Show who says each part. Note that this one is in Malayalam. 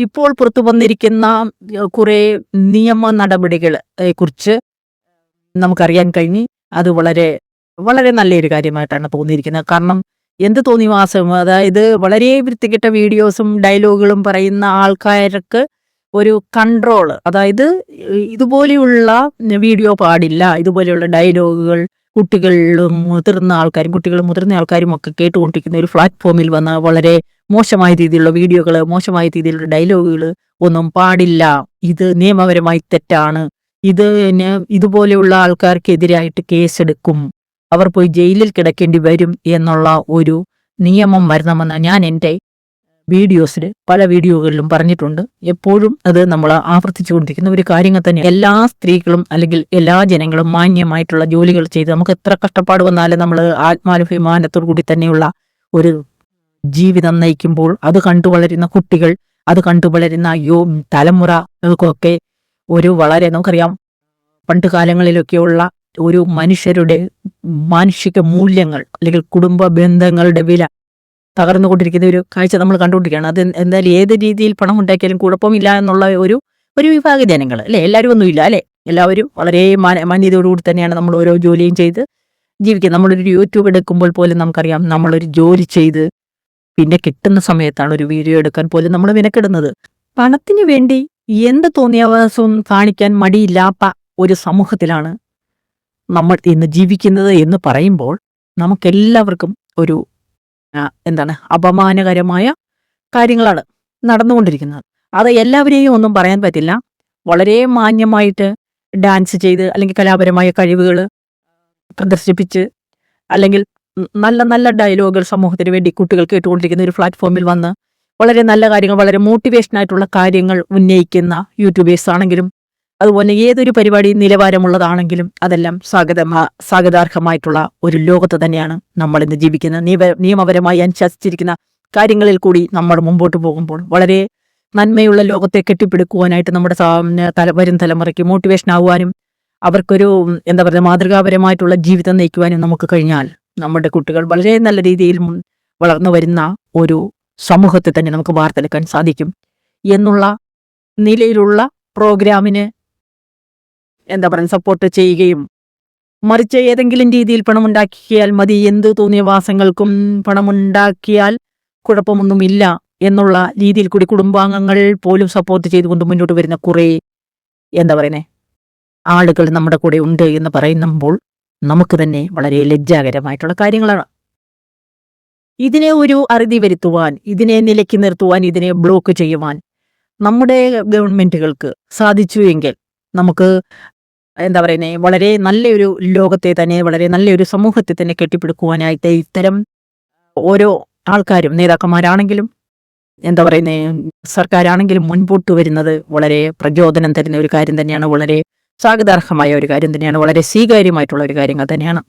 Speaker 1: ഇപ്പോൾ പുറത്തു വന്നിരിക്കുന്ന കുറെ നിയമ നടപടികളെ കുറിച്ച് നമുക്കറിയാൻ കഴിഞ്ഞ് അത് വളരെ വളരെ നല്ലൊരു കാര്യമായിട്ടാണ് തോന്നിയിരിക്കുന്നത്. കാരണം എന്ത് തോന്നിവാസം, അതായത് വളരെ വൃത്തികെട്ട വീഡിയോസും ഡയലോഗുകളും പറയുന്ന ആൾക്കാർക്ക് ഒരു കൺട്രോൾ, അതായത് ഇതുപോലെയുള്ള വീഡിയോ പാടില്ല, ഇതുപോലെയുള്ള ഡയലോഗുകൾ കുട്ടികളും മുതിർന്ന ആൾക്കാരും ഒക്കെ കേട്ടുകൊണ്ടിരിക്കുന്ന ഒരു പ്ലാറ്റ്ഫോമിൽ വന്ന വളരെ മോശമായ രീതിയിലുള്ള വീഡിയോകൾ, മോശമായ രീതിയിലുള്ള ഡയലോഗുകൾ ഒന്നും പാടില്ല, ഇത് നിയമപരമായി തെറ്റാണ്, ഇതുപോലെയുള്ള ആൾക്കാർക്കെതിരായിട്ട് കേസെടുക്കും, അവർ പോയി ജയിലിൽ കിടക്കേണ്ടി വരും എന്നുള്ള ഒരു നിയമം വരണമെന്ന് ഞാൻ എൻ്റെ പല വീഡിയോകളിലും പറഞ്ഞിട്ടുണ്ട്. എപ്പോഴും അത് നമ്മൾ ആവർത്തിച്ചുകൊണ്ടിരിക്കുന്ന ഒരു കാര്യങ്ങൾ തന്നെ. എല്ലാ സ്ത്രീകളും അല്ലെങ്കിൽ എല്ലാ ജനങ്ങളും മാന്യമായിട്ടുള്ള ജോലികൾ ചെയ്ത് നമുക്ക് എത്ര കഷ്ടപ്പാട് വന്നാലും നമ്മൾ ആത്മാഭിമാനത്തോടു കൂടി തന്നെയുള്ള ഒരു ജീവിതം നയിക്കുമ്പോൾ അത് കണ്ടു വളരുന്ന കുട്ടികൾ, അത് കണ്ടു വളരുന്ന തലമുറകൾക്കൊക്കെ ഒരു വളരെ, നമുക്കറിയാം പണ്ട് കാലങ്ങളിലൊക്കെയുള്ള ഒരു മനുഷ്യരുടെ മാനുഷിക മൂല്യങ്ങൾ അല്ലെങ്കിൽ കുടുംബ ബന്ധങ്ങളുടെ വില തകർന്നുകൊണ്ടിരിക്കുന്ന ഒരു കാഴ്ച നമ്മൾ കണ്ടുകൊണ്ടിരിക്കുകയാണ്. അത് എന്തായാലും ഏത് രീതിയിൽ പണം ഉണ്ടാക്കിയാലും കുഴപ്പമില്ല എന്നുള്ള ഒരു വിഭാഗ ജനങ്ങൾ അല്ലെ, എല്ലാവരും ഒന്നുമില്ല അല്ലെ, എല്ലാവരും വളരെ മാന്യതയോടുകൂടി തന്നെയാണ് നമ്മൾ ഓരോ ജോലിയും ചെയ്ത് ജീവിക്കുന്നത്. നമ്മളൊരു യൂട്യൂബ് എടുക്കുമ്പോൾ പോലും നമുക്കറിയാം, നമ്മളൊരു ജോലി ചെയ്ത് പിന്നെ കിട്ടുന്ന സമയത്താണ് ഒരു വീഡിയോ എടുക്കാൻ പോലും നമ്മൾ വിനക്കിടുന്നത്. പണത്തിന് വേണ്ടി എന്ത് തോന്നിയാവാസവും കാണിക്കാൻ മടിയില്ലാത്ത ഒരു സമൂഹത്തിലാണ് നമ്മൾ ഇന്ന് ജീവിക്കുന്നത് എന്ന് പറയുമ്പോൾ നമുക്കെല്ലാവർക്കും ഒരു അപമാനകരമായ കാര്യങ്ങളാണ് നടന്നുകൊണ്ടിരിക്കുന്നത്. അത് എല്ലാവരെയും ഒന്നും പറയാൻ പറ്റില്ല. വളരെ മാന്യമായിട്ട് ഡാൻസ് ചെയ്ത് അല്ലെങ്കിൽ കലാപരമായ കഴിവുകൾ പ്രദർശിപ്പിച്ച് അല്ലെങ്കിൽ നല്ല നല്ല ഡയലോഗുകൾ സമൂഹത്തിന് വേണ്ടി കുട്ടികൾ കേട്ടുകൊണ്ടിരിക്കുന്ന ഒരു പ്ലാറ്റ്ഫോമിൽ വന്ന് വളരെ നല്ല കാര്യങ്ങൾ, വളരെ മോട്ടിവേഷനായിട്ടുള്ള കാര്യങ്ങൾ ഉന്നയിക്കുന്ന യൂട്യൂബേഴ്സ് ആണെങ്കിലും അതുപോലെ ഏതൊരു പരിപാടി നിലവാരമുള്ളതാണെങ്കിലും അതെല്ലാം സ്വാഗതാർഹമായിട്ടുള്ള ഒരു ലോകത്ത് തന്നെയാണ് നമ്മൾ ഇന്ന് ജീവിക്കുന്നത്. നിയമപരമായി അനുശാസിച്ചിരിക്കുന്ന കാര്യങ്ങളിൽ കൂടി നമ്മൾ മുമ്പോട്ട് പോകുമ്പോൾ വളരെ നന്മയുള്ള ലോകത്തെ കെട്ടിപ്പടുക്കുവാനായിട്ട് നമ്മുടെ വരും തലമുറയ്ക്ക് മോട്ടിവേഷൻ ആകുവാനും അവർക്കൊരു മാതൃകാപരമായിട്ടുള്ള ജീവിതം നയിക്കുവാനും നമുക്ക് കഴിഞ്ഞാൽ നമ്മുടെ കുട്ടികൾ വളരെ നല്ല രീതിയിൽ വളർന്നു വരുന്ന ഒരു സമൂഹത്തെ തന്നെ നമുക്ക് വാർത്തെടുക്കാൻ സാധിക്കും എന്നുള്ള നിലയിലുള്ള പ്രോഗ്രാമിന് സപ്പോർട്ട് ചെയ്യുകയും, മറിച്ച് ഏതെങ്കിലും രീതിയിൽ പണമുണ്ടാക്കിയാൽ മതി, എന്ത് തോന്നിയ വാസങ്ങൾക്കും പണമുണ്ടാക്കിയാൽ കുഴപ്പമൊന്നുമില്ല എന്നുള്ള രീതിയിൽ കൂടി കുടുംബാംഗങ്ങൾ പോലും സപ്പോർട്ട് ചെയ്തുകൊണ്ട് മുന്നോട്ട് വരുന്ന കുറേ ആളുകൾ നമ്മുടെ കൂടെ ഉണ്ട് എന്ന് പറയുമ്പോൾ നമുക്ക് തന്നെ വളരെ ലജ്ജാകരമായിട്ടുള്ള കാര്യങ്ങളാണ്. ഇതിനെ ഒരു അറുതി വരുത്തുവാൻ, ഇതിനെ നിലയ്ക്ക് നിർത്തുവാൻ, ഇതിനെ ബ്ലോക്ക് ചെയ്യുവാൻ നമ്മുടെ ഗവൺമെന്റുകൾക്ക് സാധിച്ചു എങ്കിൽ നമുക്ക് വളരെ നല്ലൊരു ലോകത്തെ തന്നെ, വളരെ നല്ലൊരു സമൂഹത്തെ തന്നെ കെട്ടിപ്പടുക്കുവാനായിട്ട് ഇത്തരം ഓരോ ആൾക്കാരും, നേതാക്കന്മാരാണെങ്കിലും സർക്കാരാണെങ്കിലും മുൻപോട്ട് വരുന്നത് വളരെ പ്രചോദനം തരുന്ന ഒരു കാര്യം തന്നെയാണ്. വളരെ സ്വാഗതാർഹമായ ഒരു കാര്യം തന്നെയാണ്. വളരെ സ്വീകാര്യമായിട്ടുള്ള ഒരു കാര്യങ്ങൾ തന്നെയാണ്.